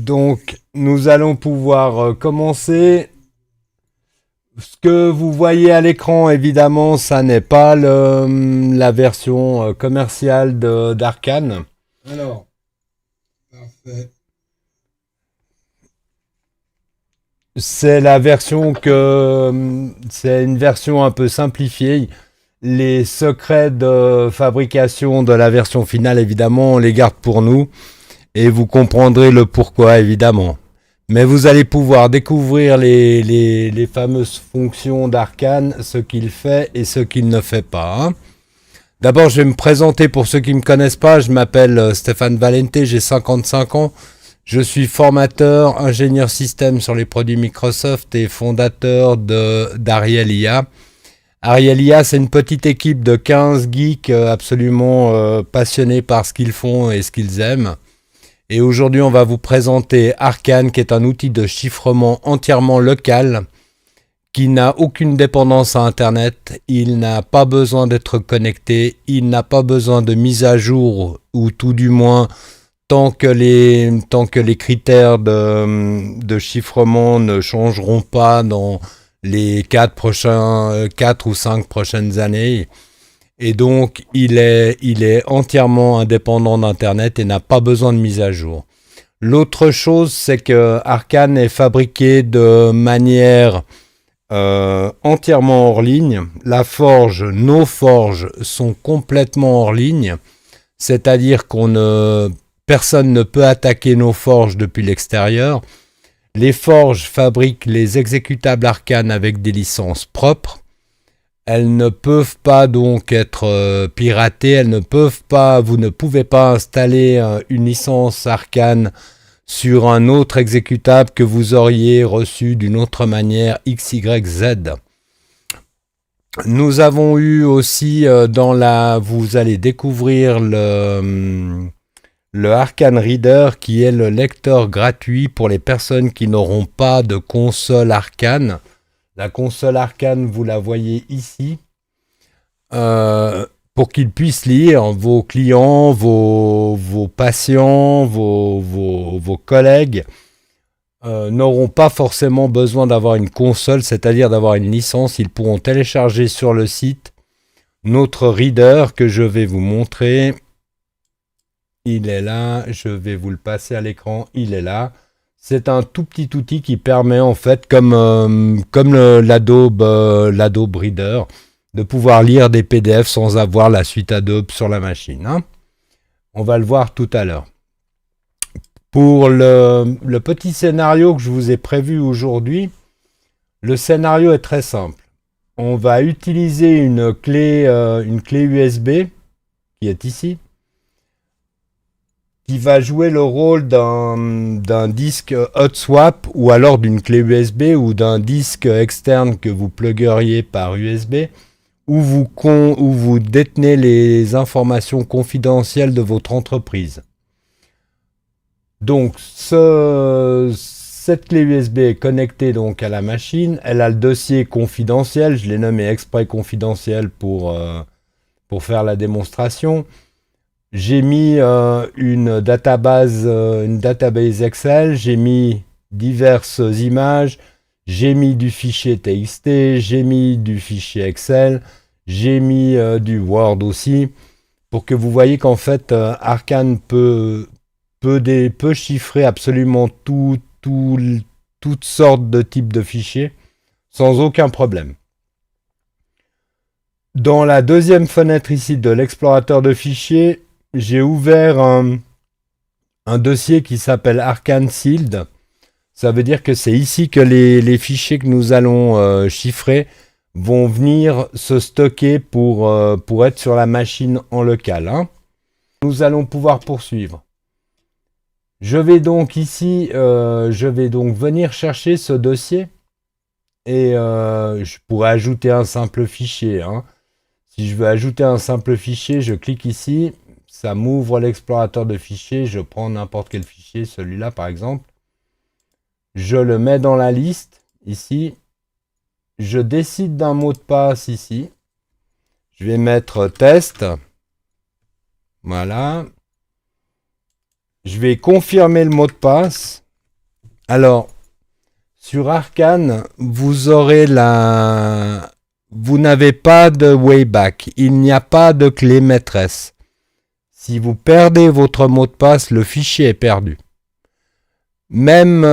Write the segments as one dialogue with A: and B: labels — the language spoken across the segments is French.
A: Donc, nous allons pouvoir commencer. Ce que vous voyez à l'écran, évidemment, ça n'est pas la version commerciale d'Arcane.
B: Alors, parfait.
A: C'est la version c'est une version un peu simplifiée. Les secrets de fabrication de la version finale, évidemment, on les garde pour nous. Et vous comprendrez le pourquoi, évidemment. Mais vous allez pouvoir découvrir les fameuses fonctions d'Arcane, ce qu'il fait et ce qu'il ne fait pas. Hein. D'abord, je vais me présenter pour ceux qui ne me connaissent pas. Je m'appelle Stéphane Valente, j'ai 55 ans. Je suis formateur, ingénieur système sur les produits Microsoft et fondateur d'Ariel IA. Ariel IA, c'est une petite équipe de 15 geeks absolument passionnés par ce qu'ils font et ce qu'ils aiment. Et aujourd'hui, on va vous présenter Arcane, qui est un outil de chiffrement entièrement local, qui n'a aucune dépendance à Internet, il n'a pas besoin d'être connecté, il n'a pas besoin de mise à jour, ou tout du moins, tant que les critères de chiffrement ne changeront pas dans les 4 ou 5 prochaines années. Et donc, il est entièrement indépendant d'Internet et n'a pas besoin de mise à jour. L'autre chose, c'est que Arcane est fabriqué de manière entièrement hors ligne. Nos forges sont complètement hors ligne. C'est-à-dire personne ne peut attaquer nos forges depuis l'extérieur. Les forges fabriquent les exécutables Arcane avec des licences propres. Elles ne peuvent pas donc être piratées, vous ne pouvez pas installer une licence Arcane sur un autre exécutable que vous auriez reçu d'une autre manière XYZ. Nous avons eu aussi vous allez découvrir le Arcane Reader qui est le lecteur gratuit pour les personnes qui n'auront pas de console Arcane. La console Arcane, vous la voyez ici, pour qu'ils puissent lire vos clients, vos patients, vos collègues n'auront pas forcément besoin d'avoir une console, c'est-à-dire d'avoir une licence. Ils pourront télécharger sur le site notre reader que je vais vous montrer. Il est là, je vais vous le passer à l'écran, il est là. C'est un tout petit outil qui permet en fait, comme l'Adobe Reader, de pouvoir lire des PDF sans avoir la suite Adobe sur la machine. Hein. On va le voir tout à l'heure. Pour le petit scénario que je vous ai prévu aujourd'hui, le scénario est très simple. On va utiliser une clé USB qui est ici, qui va jouer le rôle d'un disque hot swap ou alors d'une clé USB ou d'un disque externe que vous plugueriez par USB où vous détenez les informations confidentielles de votre entreprise. Donc cette clé USB est connectée donc à la machine, elle a le dossier confidentiel, je l'ai nommé exprès confidentiel pour faire la démonstration. J'ai mis une database Excel, j'ai mis diverses images, j'ai mis du fichier TXT, j'ai mis du fichier Excel, j'ai mis du Word aussi, pour que vous voyez qu'en fait Arcane peut chiffrer absolument toutes sortes de types de fichiers sans aucun problème. Dans la deuxième fenêtre ici de l'explorateur de fichiers, j'ai ouvert un dossier qui s'appelle Arcane Sealed. Ça veut dire que c'est ici que les fichiers que nous allons chiffrer vont venir se stocker pour être sur la machine en local. Hein. Nous allons pouvoir poursuivre. Je vais donc venir chercher ce dossier et je pourrais ajouter un simple fichier. Hein. Si je veux ajouter un simple fichier, je clique ici. Ça m'ouvre l'explorateur de fichiers, je prends n'importe quel fichier, celui-là par exemple. Je le mets dans la liste, ici. Je décide d'un mot de passe ici. Je vais mettre test. Voilà. Je vais confirmer le mot de passe. Alors, sur Arcane, vous aurez la... Vous n'avez pas de wayback. Il n'y a pas de clé maîtresse. Si vous perdez votre mot de passe, le fichier est perdu. Même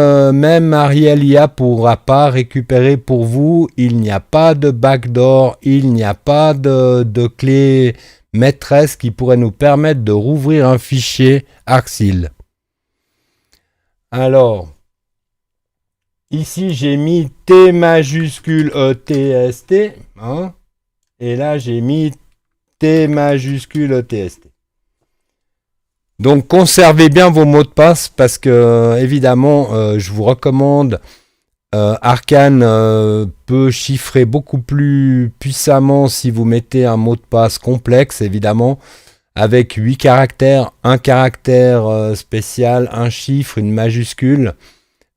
A: Ariel IA pourra pas récupérer pour vous. Il n'y a pas de backdoor. Il n'y a pas de clé maîtresse qui pourrait nous permettre de rouvrir un fichier Arxil. Alors, ici j'ai mis T majuscule ETST. Hein, et là j'ai mis T majuscule ETST. Donc conservez bien vos mots de passe parce que évidemment je vous recommande Arcane peut chiffrer beaucoup plus puissamment si vous mettez un mot de passe complexe évidemment avec 8 caractères, un caractère spécial, un chiffre, une majuscule.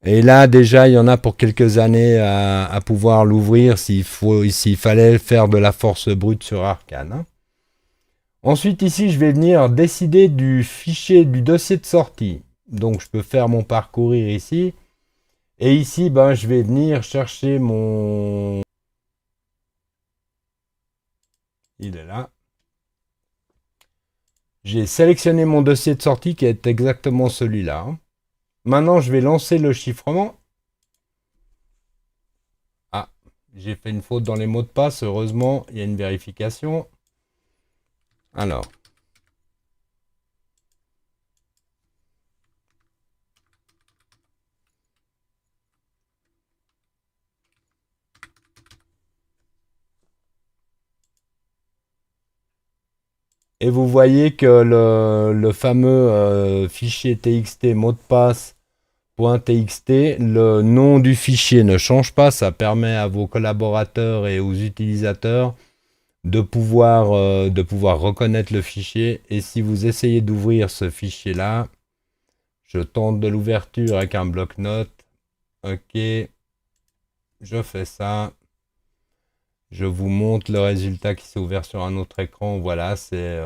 A: Et là déjà il y en a pour quelques années à pouvoir l'ouvrir s'il fallait faire de la force brute sur Arcane. Hein. Ensuite, ici, je vais venir décider du fichier, du dossier de sortie. Donc, je peux faire mon parcourir ici. Et ici, ben, je vais venir chercher mon... Il est là. J'ai sélectionné mon dossier de sortie qui est exactement celui-là. Maintenant, je vais lancer le chiffrement. Ah, j'ai fait une faute dans les mots de passe. Heureusement, il y a une vérification. Alors... Et vous voyez que le fameux fichier txt mot de passe .txt, le nom du fichier ne change pas. Ça permet à vos collaborateurs et aux utilisateurs de pouvoir reconnaître le fichier. Et si vous essayez d'ouvrir ce fichier-là, je tente de l'ouverture avec un bloc-notes. Ok, je fais ça. Je vous montre le résultat qui s'est ouvert sur un autre écran. Voilà, c'est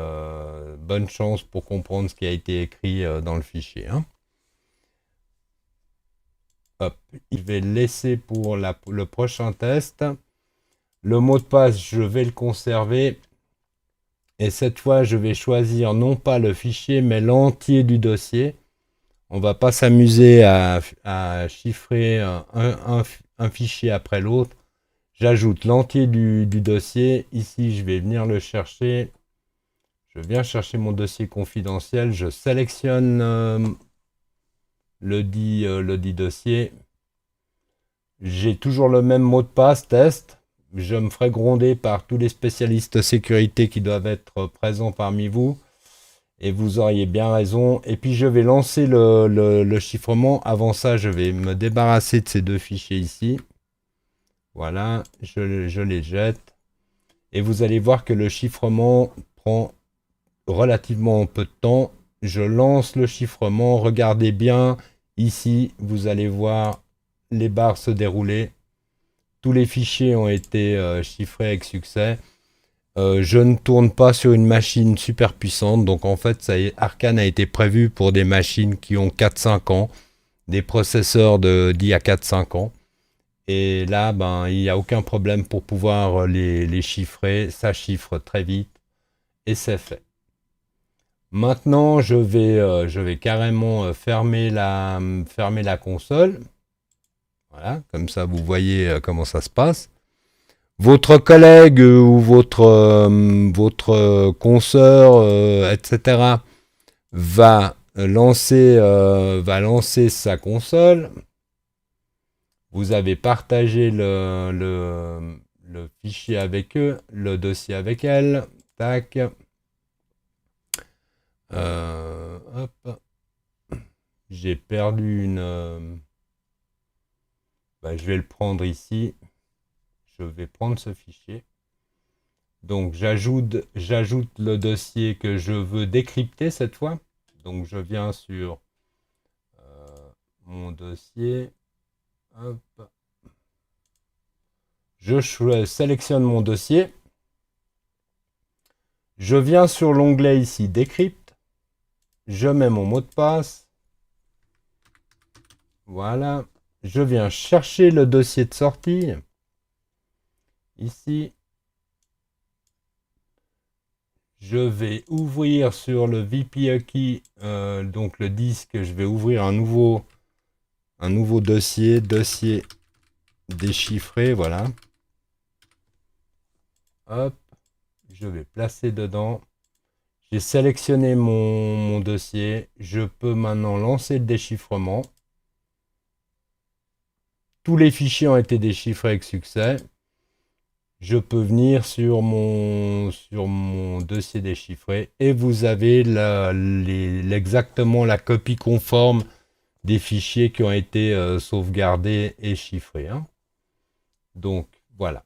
A: bonne chance pour comprendre ce qui a été écrit dans le fichier. Hein. Hop, je vais le laisser pour le prochain test. Le mot de passe, je vais le conserver. Et cette fois, je vais choisir non pas le fichier, mais l'entier du dossier. On ne va pas s'amuser à chiffrer un fichier après l'autre. J'ajoute l'entier du dossier. Ici, je vais venir le chercher. Je viens chercher mon dossier confidentiel. Je sélectionne le dit dossier. J'ai toujours le même mot de passe, test. Je me ferai gronder par tous les spécialistes sécurité qui doivent être présents parmi vous. Et vous auriez bien raison. Et puis, je vais lancer le chiffrement. Avant ça, je vais me débarrasser de ces deux fichiers ici. Voilà, je les jette. Et vous allez voir que le chiffrement prend relativement peu de temps. Je lance le chiffrement. Regardez bien. Ici, vous allez voir les barres se dérouler. Tous les fichiers ont été chiffrés avec succès. Je ne tourne pas sur une machine super puissante. Donc en fait, Arcane a été prévu pour des machines qui ont 4-5 ans. Des processeurs d'il y a 4-5 ans. Et là, ben, il n'y a aucun problème pour pouvoir les chiffrer. Ça chiffre très vite. Et c'est fait. Maintenant, je vais carrément fermer la console. Voilà, comme ça, vous voyez comment ça se passe. Votre collègue ou votre consoeur, etc., va lancer sa console. Vous avez partagé le fichier avec eux, le dossier avec elle. Tac. Hop. J'ai perdu une... je vais le prendre ici. Je vais prendre ce fichier. Donc j'ajoute le dossier que je veux décrypter cette fois. Donc je viens sur mon dossier. Hop. Je sélectionne mon dossier. Je viens sur l'onglet ici décrypte. Je mets mon mot de passe. Voilà. je viens chercher le dossier de sortie. Ici. Je vais ouvrir sur le VPAkey, donc le disque, je vais ouvrir un nouveau dossier déchiffré, voilà. Hop, je vais placer dedans. J'ai sélectionné mon dossier. Je peux maintenant lancer le déchiffrement. Tous les fichiers ont été déchiffrés avec succès. Je peux venir sur mon dossier déchiffré et vous avez exactement la copie conforme des fichiers qui ont été sauvegardés et chiffrés. Hein. Donc, voilà.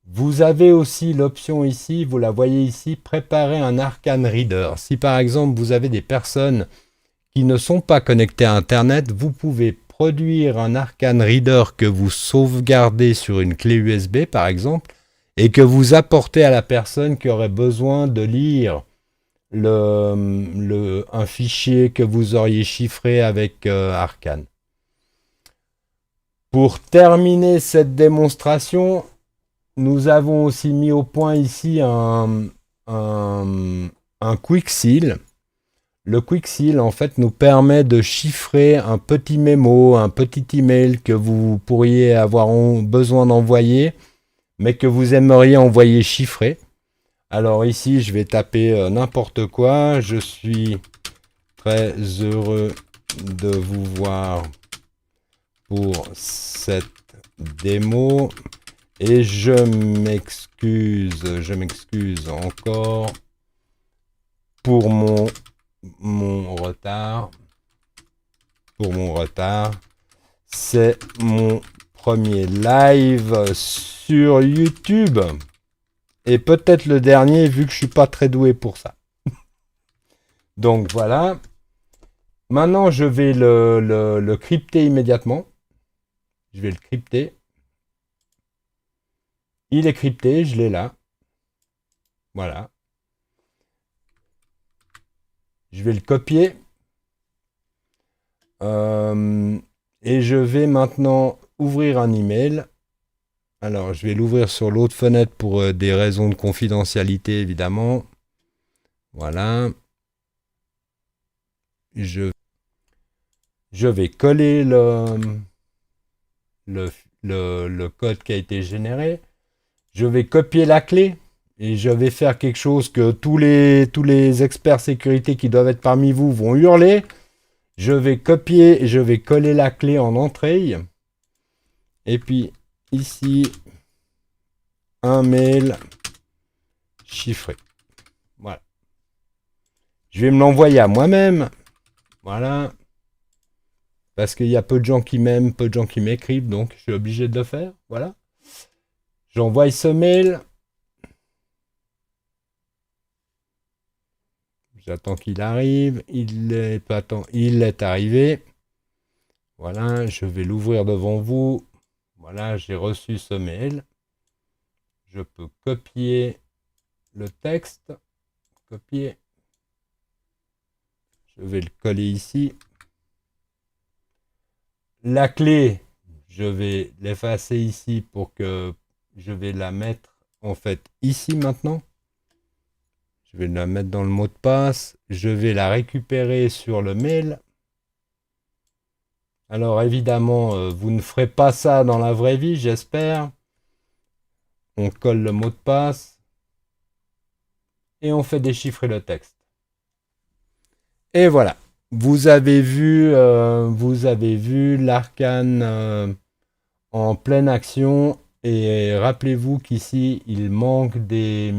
A: Vous avez aussi l'option ici, vous la voyez ici, préparer un Arcane Reader. Si par exemple vous avez des personnes qui ne sont pas connectées à Internet, vous pouvez produire un Arcane Reader que vous sauvegardez sur une clé USB par exemple, et que vous apportez à la personne qui aurait besoin de lire un fichier que vous auriez chiffré avec Arcane. Pour terminer cette démonstration, nous avons aussi mis au point ici un Quick Seal. Le Quick Seal, en fait, nous permet de chiffrer un petit mémo, un petit email que vous pourriez avoir besoin d'envoyer, mais que vous aimeriez envoyer chiffré. Alors ici, je vais taper n'importe quoi. Je suis très heureux de vous voir pour cette démo. Et je m'excuse encore pour mon retard. C'est mon premier live sur YouTube. Et peut-être le dernier, vu que je suis pas très doué pour ça. Donc voilà. Maintenant, je vais le crypter immédiatement. Je vais le crypter. Il est crypté, je l'ai là. Voilà. Je vais le copier. Et je vais maintenant ouvrir un email. Alors, je vais l'ouvrir sur l'autre fenêtre pour des raisons de confidentialité, évidemment. Voilà. Je vais coller le code qui a été généré. Je vais copier la clé et je vais faire quelque chose que tous les experts sécurité qui doivent être parmi vous vont hurler. Je vais copier et je vais coller la clé en entrée. Et puis ici, un mail chiffré. Voilà. Je vais me l'envoyer à moi-même. Voilà. Parce qu'il y a peu de gens qui m'aiment, peu de gens qui m'écrivent, donc je suis obligé de le faire. Voilà. J'envoie ce mail. J'attends qu'il arrive. Il est arrivé. Voilà, je vais l'ouvrir devant vous. Voilà, j'ai reçu ce mail. Je peux copier le texte. Copier. Je vais le coller ici. La clé, je vais l'effacer ici pour que je vais la mettre en fait ici maintenant. Je vais la mettre dans le mot de passe. Je vais la récupérer sur le mail. Alors évidemment, vous ne ferez pas ça dans la vraie vie, j'espère. On colle le mot de passe. Et on fait déchiffrer le texte. Et voilà. Vous avez vu l'Arcane en pleine action. Et rappelez-vous qu'ici, il manque des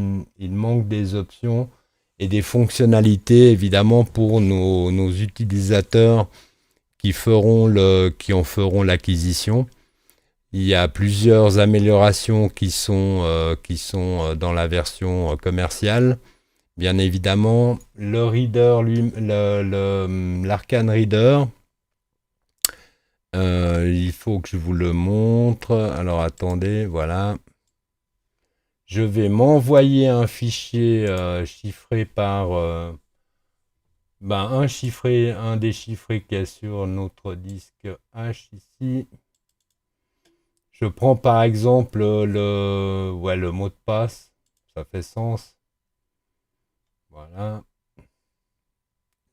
A: options et des fonctionnalités, évidemment, pour nos utilisateurs qui en feront l'acquisition. Il y a plusieurs améliorations qui sont dans la version commerciale. Bien évidemment, le reader, l'Arcane Reader, il faut que je vous le montre. Alors attendez, voilà. Je vais m'envoyer un fichier chiffré par Ben, un déchiffré qui est sur notre disque H ici. Je prends par exemple le mot de passe. Ça fait sens. Voilà.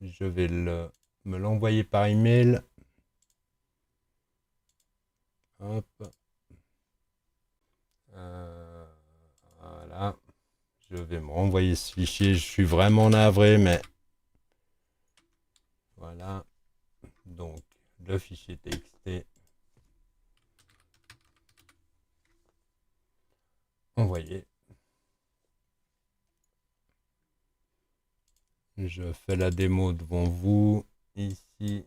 A: Je vais me l'envoyer par email. Hop. Voilà. Je vais me renvoyer ce fichier. Je suis vraiment navré, mais voilà. Donc, le fichier TXT. Envoyé. Je fais la démo devant vous. Ici.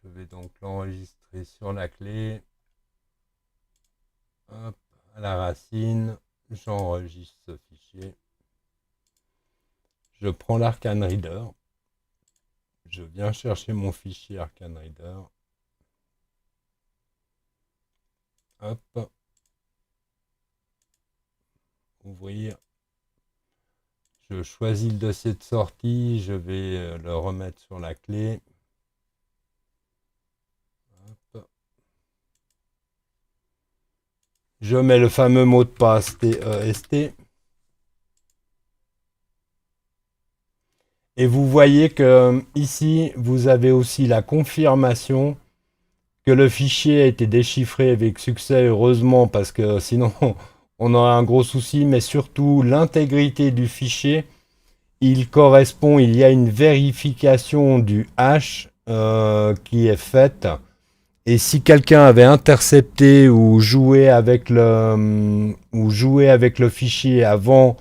A: Je vais donc l'enregistrer sur la clé. Hop, à la racine. J'enregistre ce fichier. Je prends l'Arcane Reader. Je viens chercher mon fichier Arcane Reader. Hop. Ouvrir. Je choisis le dossier de sortie. Je vais le remettre sur la clé. Hop. Je mets le fameux mot de passe TEST. Et vous voyez que ici, vous avez aussi la confirmation que le fichier a été déchiffré avec succès, heureusement, parce que sinon on aurait un gros souci, mais surtout l'intégrité du fichier, il y a une vérification du hash qui est faite. Et si quelqu'un avait intercepté ou joué avec le fichier avant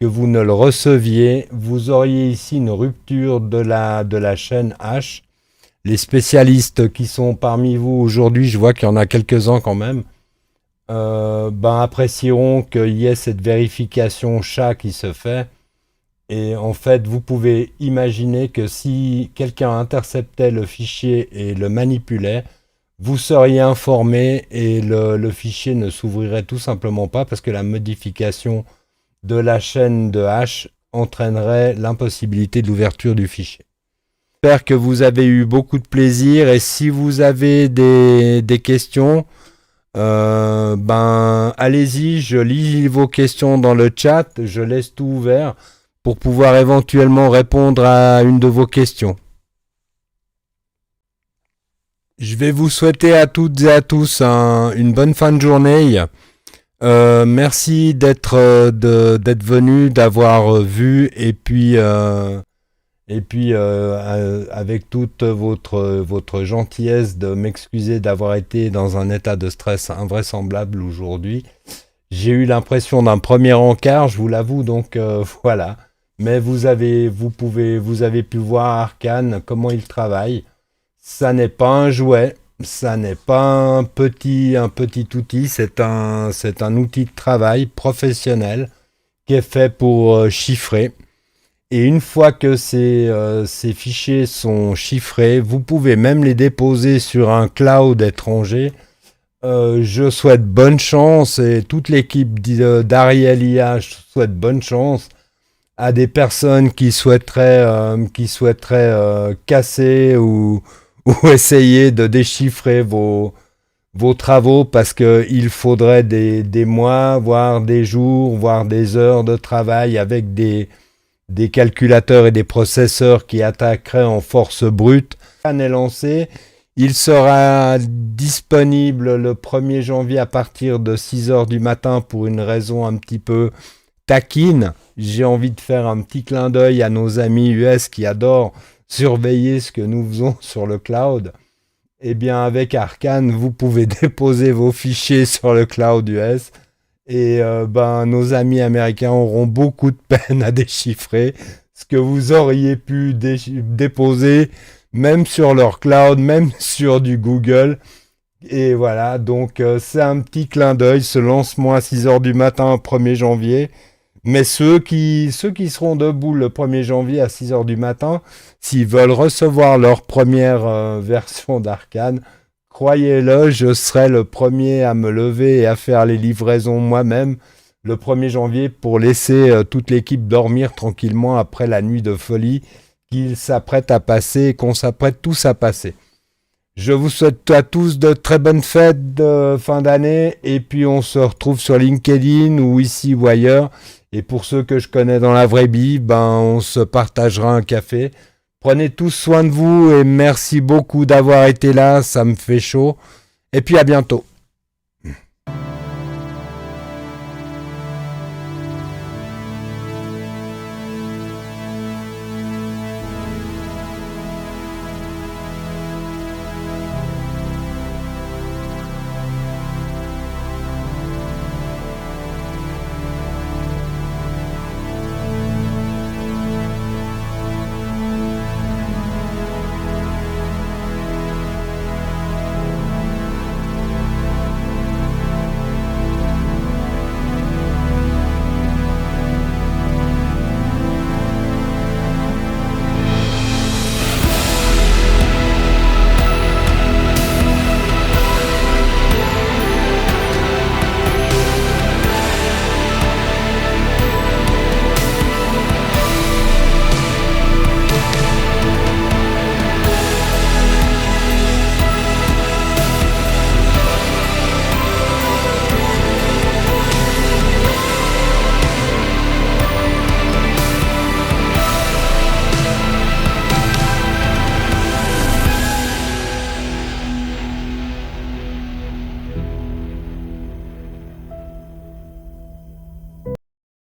A: que vous ne le receviez, vous auriez ici une rupture de la chaîne hash. Les spécialistes qui sont parmi vous aujourd'hui, je vois qu'il y en a quelques-uns quand même, apprécieront qu'il y ait cette vérification SHA qui se fait. Et en fait, vous pouvez imaginer que si quelqu'un interceptait le fichier et le manipulait, vous seriez informé et le fichier ne s'ouvrirait tout simplement pas parce que la modification de la chaîne de hash entraînerait l'impossibilité de l'ouverture du fichier. J'espère que vous avez eu beaucoup de plaisir et si vous avez des questions, allez-y, je lis vos questions dans le chat, je laisse tout ouvert pour pouvoir éventuellement répondre à une de vos questions. Je vais vous souhaiter à toutes et à tous une bonne fin de journée. Merci d'être venu, d'avoir vu et puis avec toute votre gentillesse de m'excuser d'avoir été dans un état de stress invraisemblable aujourd'hui. J'ai eu l'impression d'un premier encart, je vous l'avoue, donc voilà. Mais vous avez pu voir Arcane, comment il travaille. Ça n'est pas un jouet, ça n'est pas un petit outil, c'est un outil de travail professionnel qui est fait pour chiffrer. Et une fois que ces fichiers sont chiffrés, vous pouvez même les déposer sur un cloud étranger. Je souhaite bonne chance et toute l'équipe d'Ariel IA souhaite bonne chance à des personnes qui souhaiteraient casser ou essayer de déchiffrer vos travaux parce qu'il faudrait des mois, voire des jours, voire des heures de travail avec des calculateurs et des processeurs qui attaqueraient en force brute. Le est lancé. Il sera disponible le 1er janvier à partir de 6h du matin pour une raison un petit peu taquine. J'ai envie de faire un petit clin d'œil à nos amis US qui adorent surveiller ce que nous faisons sur le cloud. Eh bien, avec Arcane, vous pouvez déposer vos fichiers sur le cloud US et nos amis américains auront beaucoup de peine à déchiffrer ce que vous auriez pu déposer même sur leur cloud, même sur du Google. Et voilà, donc c'est un petit clin d'œil, ce lancement à 6h du matin, 1er janvier. Mais ceux qui seront debout le 1er janvier à 6h du matin, s'ils veulent recevoir leur première version d'Arcane, croyez-le, je serai le premier à me lever et à faire les livraisons moi-même le 1er janvier pour laisser toute l'équipe dormir tranquillement après la nuit de folie qu'il s'apprête à passer et qu'on s'apprête tous à passer. Je vous souhaite à tous de très bonnes fêtes de fin d'année et puis on se retrouve sur LinkedIn ou ici ou ailleurs. Et pour ceux que je connais dans la vraie vie, on se partagera un café. Prenez tous soin de vous et merci beaucoup d'avoir été là, ça me fait chaud. Et puis à bientôt.